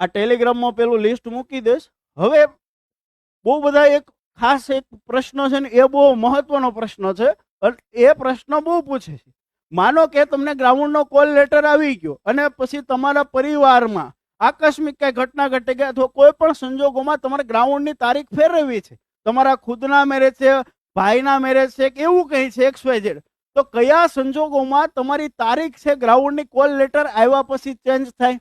આ ટેલિગ્રામમાં પેલું લિસ્ટ મૂકી દઈશ. હવે બહુ બધા એક ખાસ એક પ્રશ્ન છે ને, એ બહુ મહત્વનો પ્રશ્ન છે. એ પ્રશ્ન બહુ પૂછે છે. માનો કે તમને ગ્રાઉન્ડનો કોલ લેટર આવી ગયો અને પછી તમારા પરિવારમાં આકસ્મિક કઈ ઘટના ઘટી ગઈ અથવા કોઈ પણ સંજોગોમાં તમારે ગ્રાઉન્ડની તારીખ ફેરવવી છે, તમારા ખુદના મેરેજ છે, ભાઈના મેરેજ છે કે એવું કંઈ છે XYZ, તો કયા સંજોગોમાં તમારી તારીખ છે ગ્રાઉન્ડની કોલ લેટર આવ્યા પછી ચેન્જ થાય?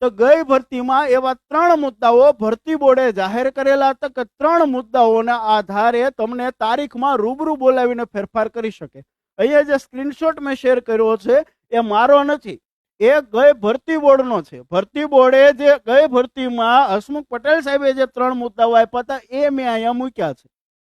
તો ગઈ ભરતીમાં એવા 3 મુદ્દાઓ ભરતી બોર્ડે જાહેર કરેલા હતા કે 3 મુદ્દાઓના આધારે તમને તારીખમાં રૂબરૂ બોલાવીને ફેરફાર કરી શકે. અહીંયા જે સ્ક્રીનશોટ મેં શેર કર્યો છે એ મારો નથી, એ ગઈ ભરતી બોર્ડનો છે. ભરતી બોર્ડે જે ગઈ ભરતીમાં હસમુખ પટેલ સાહેબે જે 3 મુદ્દાઓ આપ્યા હતા એ મેં અહીંયા મૂક્યા છે.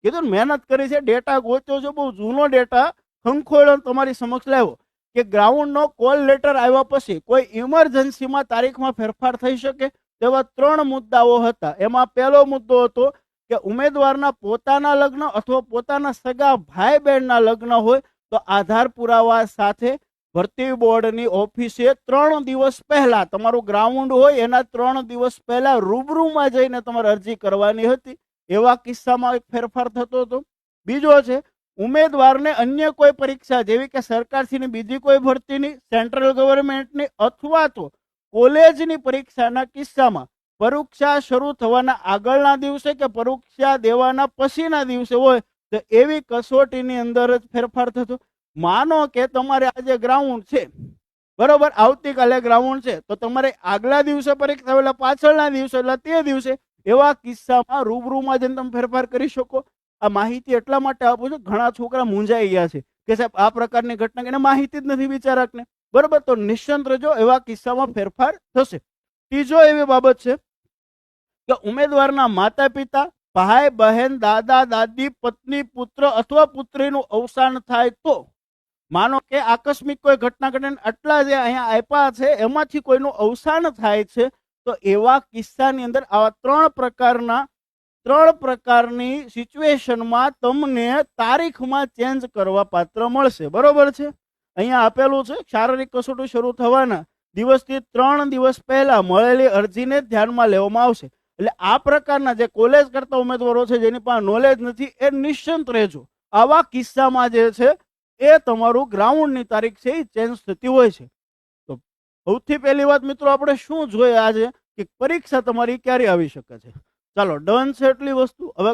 કીધું મહેનત કરી છે, ડેટા ગોત્યો છે, બહુ જૂનો ડેટા ખંખોળો તમારી સમક્ષ લાવ્યો કે ગ્રાઉન્ડનો કોલ લેટર આવ્યા પછી કોઈ ઇમરજન્સીમાં તારીખમાં ફેરફાર થઈ શકે તેવા 3 મુદ્દાઓ હતા. એમાં પહેલો મુદ્દો હતો કે ઉમેદવારના પોતાના લગ્ન અથવા પોતાના સગા ભાઈ બહેનના લગ્ન હોય તો આધાર પુરાવા સાથે ભરતી બોર્ડની ઓફિસે 3 દિવસ પહેલા, તમારું ગ્રાઉન્ડ હોય એના 3 દિવસ પહેલા રૂબરૂમાં જઈને તમારે અરજી કરવાની હતી. એવા કિસ્સામાં એક ફેરફાર થતો હતો. બીજો છે ઉમેદવારને અન્ય કોઈ પરીક્ષા જેવી કે સરકારશ્રીની બીજી કોઈ ભરતીની, સેન્ટ્રલ ગવર્મેન્ટની અથવા તો કોલેજની પરીક્ષાના કિસ્સામાં પરીક્ષા શરૂ થવાના આગળના દિવસે કે પરીક્ષા દેવાના પછીના દિવસે હોય તો એવી કસોટીની અંદર જ ફેરફાર થતો. માનો કે તમારે આજે ગ્રાઉન્ડ છે, બરોબર, આવતીકાલે ગ્રાઉન્ડ છે, તો તમારે આગલા દિવસે પરીક્ષા એટલે પાછળના દિવસે એટલે તે દિવસે, એવા કિસ્સામાં રૂબરૂમાં જઈને તમે ફેરફાર કરી શકો. આ માહિતી એટલા માટે આપું છું, ઘણા છોકરા મૂંઝાઈ ગયા છે કે સાહેબ આ પ્રકારની ઘટના એને માહિતી જ નથી બિચારાકને, બરોબર. તો નિશ્ચિંત રહેજો, એવા કિસ્સામાં ફેરફાર થશે. ત્રીજો એવી બાબત છે કે ઉમેદવારના માતા પિતા, ભાઈ બહેન, દાદા દાદી, પત્ની, પુત્ર અથવા પુત્રીનું અવસાન થાય તો, માનો કે આકસ્મિક કોઈ ઘટના ઘટીને આટલા જે અહીંયા આપ્યા છે એમાંથી કોઈનું અવસાન થાય છે તો એવા કિસ્સાની અંદર આવા 3 પ્રકારની સિચ્યુએશનમાં તમને તારીખમાં ચેન્જ કરવા પાત્ર મળશે, બરોબર છે. અહીંયા આપેલું છે શારીરિક કસોટી શરૂ થવાના દિવસથી 3 દિવસ પહેલા મળેલી અરજીને ધ્યાનમાં લેવામાં આવશે. એટલે આ પ્રકારના જે કોલેજ કરતા ઉમેદવારો છે જેની પાસે નોલેજ નથી એ નિશ્ચિંત રહેજો. આવા કિસ્સામાં જે છે એ તમારું ગ્રાઉન્ડની તારીખ છે એ ચેન્જ થતી હોય છે. તો સૌથી પહેલી વાત મિત્રો આપણે શું જોઈએ આજે કે પરીક્ષા તમારી ક્યારે આવી શકે છે. ચાલો ડન છે એટલી વસ્તુ. હવે